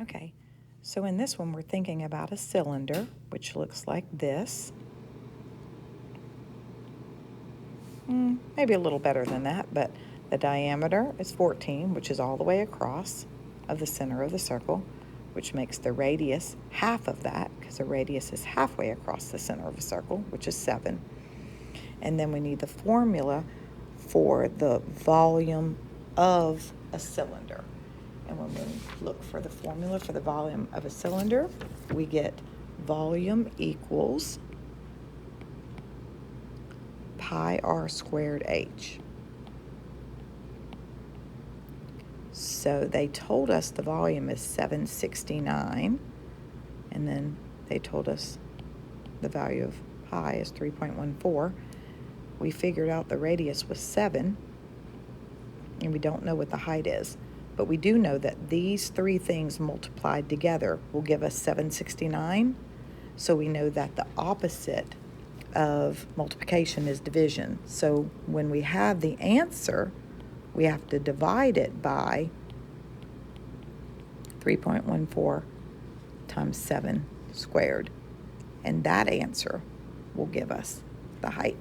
Okay, so in this one we're thinking about a cylinder, which looks like this. Maybe a little better than that, but the diameter is 14, which is all the way across of the center of the circle, which makes the radius half of that, because the radius is halfway across the center of a circle, which is 7. And then we need the formula for the volume of a cylinder. And when we look for the formula for the volume of a cylinder, we get volume equals pi r squared h. So they told us the volume is 769, and then they told us the value of pi is 3.14. We figured out the radius was 7, and we don't know what the height is. But we do know that these three things multiplied together will give us 769. So we know that the opposite of multiplication is division. So when we have the answer, we have to divide it by 3.14 times 7 squared. And that answer will give us the height.